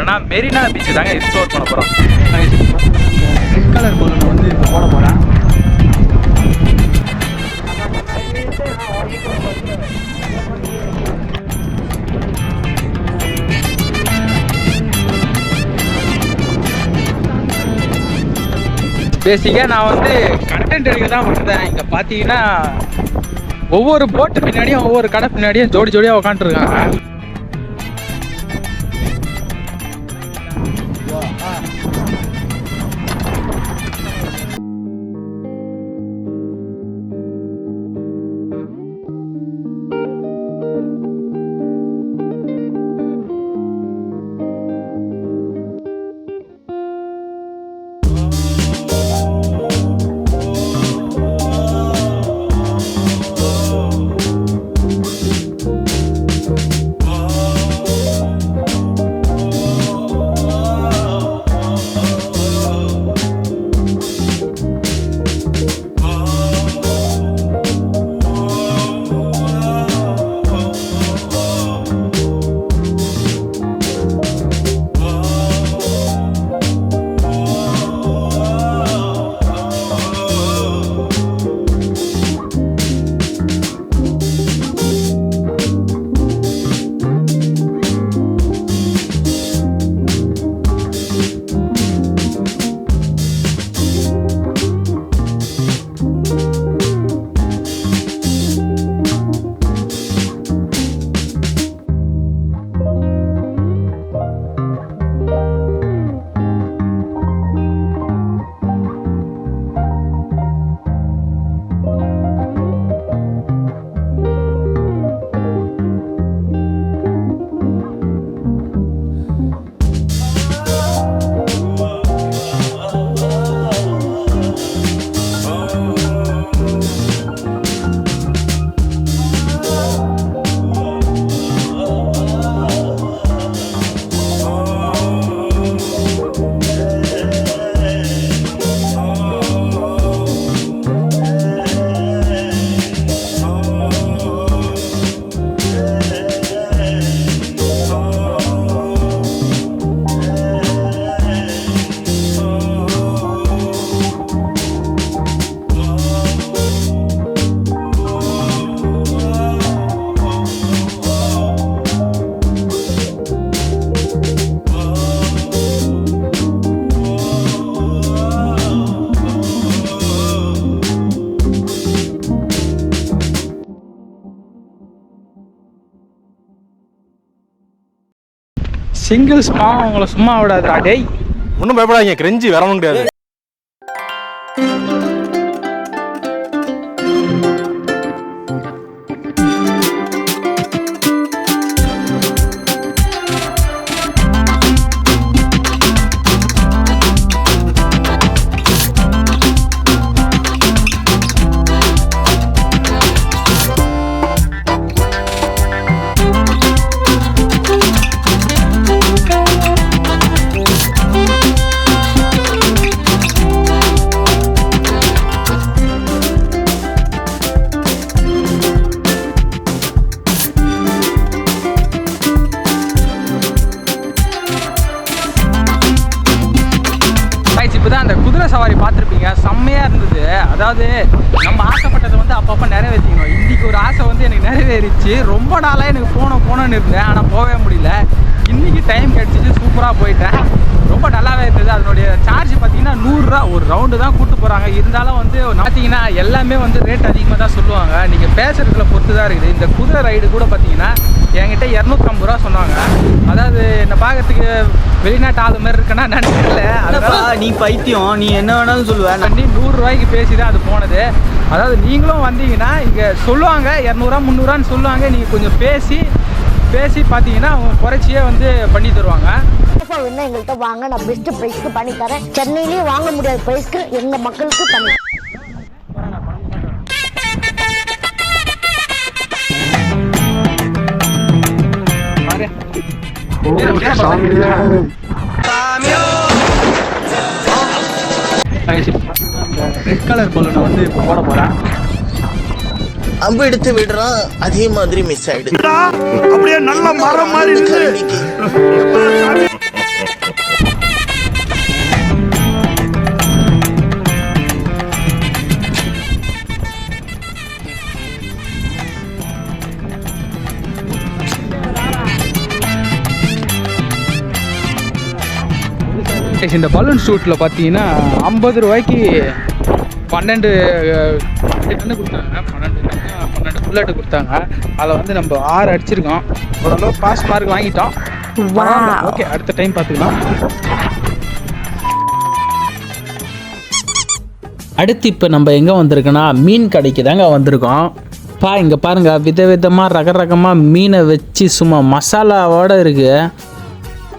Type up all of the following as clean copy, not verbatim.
போறோம்னா மெரினா பீச் தாங்க எக்ஸ்ப்ளோர் பண்ண போறோம். ரெட் கலர் பலூன் வந்து இப்போ போட போறேன். பேசிக்காக நான் வந்து கண்டென்ட் எடுக்க தான் வந்தேன். இங்கே பார்த்தீங்கன்னா ஒவ்வொரு போட்டு பின்னாடியும் ஒவ்வொரு கடை பின்னாடியும் ஜோடி ஜோடியாக உட்காந்துருக்காங்க. சிங்கிள்ஸ் பாவம் உங்களை சும்மா விடாதா டேய். ஒன்றும் பயப்படாதீங்க, கிரெஞ்சி வரவும் கிடையாது. இப்போதான் அந்த குதிரை சவாரி பார்த்துருப்பீங்க, செம்மையாக இருந்தது. அதாவது நம்ம ஆசைப்பட்டதை வந்து அப்பப்போ நிறைவேற்றிக்கணும். இன்றைக்கி ஒரு ஆசை வந்து எனக்கு நிறைவேறிச்சு. ரொம்ப நாளாக எனக்கு போகணும்னு இருந்தேன், ஆனால் போகவே முடியல. இன்றைக்கி டைம் கிடச்சிச்சு, சூப்பராக போயிட்டேன். ரொம்ப நல்லாவே இருந்தது. அதனுடைய சார்ஜ் பார்த்தீங்கன்னா 100 ரூபா ஒரு ரவுண்டு தான் கூப்பிட்டு போகிறாங்க. இருந்தாலும் வந்து பார்த்தீங்கன்னா எல்லாமே வந்து ரேட் அதிகமாக தான் சொல்லுவாங்க. நீங்கள் பேசுறதுல பொறுத்து தான் இருக்குது. இந்த குதிரை ரைடு கூட பார்த்தீங்கன்னா என்கிட்ட 250 ரூபா சொன்னாங்க. அதாவது என்ன பார்க்கறதுக்கு வெளிநாட்டு ஆளு மாதிரி இருக்குன்னா நினைக்கல. அதெல்லாம் நீ பைத்தியம், நீ என்ன வேணாலும் சொல்லுவேன். 100 ரூபாய்க்கு பேசி தான் அது போனது. அதாவது நீங்களும் வந்தீங்கன்னா இங்கே சொல்லுவாங்க 200 300 சொல்லுவாங்க. நீங்கள் கொஞ்சம் பேசி பார்த்தீங்கன்னா அவங்க குறைச்சியே வந்து பண்ணி தருவாங்க. எங்கள்கிட்ட வாங்க, நான் பெஸ்ட் பிரைஸ்க்கு பண்ணி தரேன். சென்னையிலேயே வாங்க முடியாத பிரைஸ்க்கு எங்க மக்களுக்கு பண்ணி. ரெட் கலர் பலூனை வந்து இப்போ போட போறேன். அம்பு எடுத்து விடுறான், அதே மாதிரி மிஸ் ஆயிடுது. அப்படியே நல்ல மரம் மாதிரி இந்த பலூன் ஷூட்டில் பார்த்தீங்கன்னா 50 ரூபாய்க்கு 12 டன்னு கொடுத்தாங்க. 12 புல்லட்டு கொடுத்தாங்க. அதில் வந்து நம்ம 6 அடிச்சிருக்கோம். ஓரளவு பாஸ் மார்க் வாங்கிட்டோம். ஓகே, அடுத்த டைம் பார்த்துக்கலாம். அடுத்து இப்போ நம்ம எங்கே வந்திருக்கோன்னா மீன் கடைக்கு தாங்க வந்திருக்கோம். இங்கே பாருங்கள், விதவிதமாக ரகரகமாக மீனை வச்சு சும்மா மசாலாவோடு இருக்குது.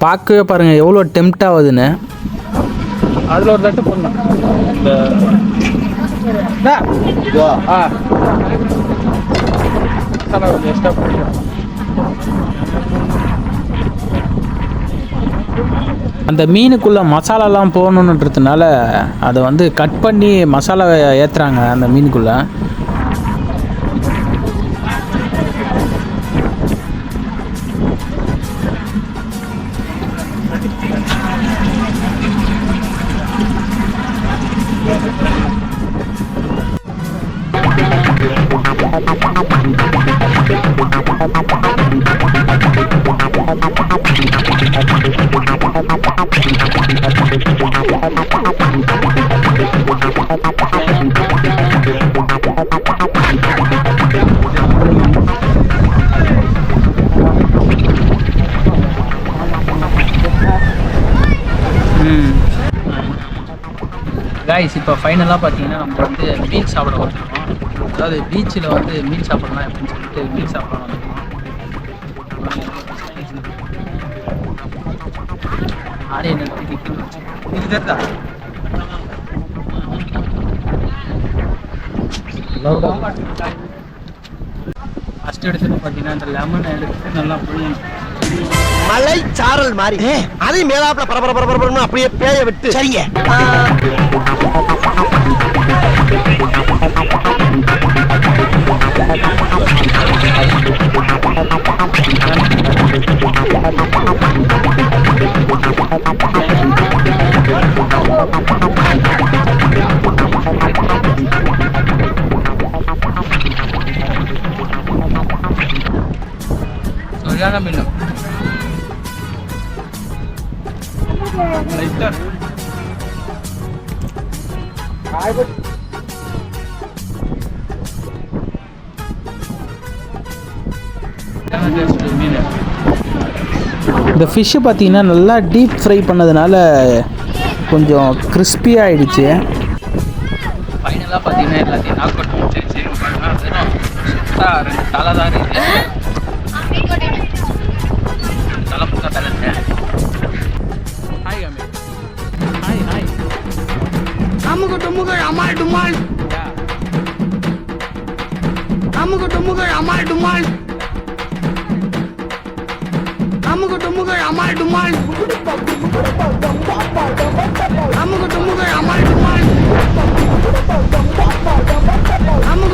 பார்க்கவே பாருங்கள் எவ்வளோ டெம்ட் ஆகுதுன்னு. அதில் ஒரு தட்டு போடணும். மசாலா கொஞ்சம் எக்ஸ்ட்ரா போட்டுக்கலாம். அந்த மீனுக்குள்ளே மசாலாலாம் போகணுன்றதுனால அதை வந்து கட் பண்ணி மசாலாவை ஏற்றுறாங்க அந்த மீனுக்குள்ளே. கைஸ், இப்போ ஃபைனலாக பார்த்தீங்கன்னா நம்ம வந்து மீன் சாப்பிட வந்துருக்கோம். அதாவது பீச்சில் வந்து மீன் சாப்பிடலாம் அப்படின்னு சொல்லிட்டு மீன் சாப்பிட வந்துருக்கோம். ஆரே ஃபஸ்ட் எடுத்துட்டு பார்த்தீங்கன்னா இந்த லெமனை எடுத்து நல்லா புளியும் மலை சாரல் மாதிரி அதே மேலாப்ல பரபரன்னு அப்படியே பேய விட்டு சரிங்க. சரியான மீன். லைட்டா இந்த ஃபிஷ்ஷு பார்த்தீங்கன்னா நல்லா டீப் ஃப்ரை பண்ணதுனால கொஞ்சம் கிறிஸ்பியாக ஆகிடுச்சு. ஃபைனலாக பார்த்தீங்கன்னா எல்லாத்தையும் நாக் அவுட் முடிச்சிருச்சு. சுத்தா 2 தலை தான் இருக்குது. தலை புத்தா தலை. ஹாய் அமீர். ஹாய். அமுக டுமுக அமால் டுமால். அமுக டுமுக அமால் டுமால். அமுக டுமுக அமால் டுமால். அமுக டுமுக அமால் டுமால். அமுக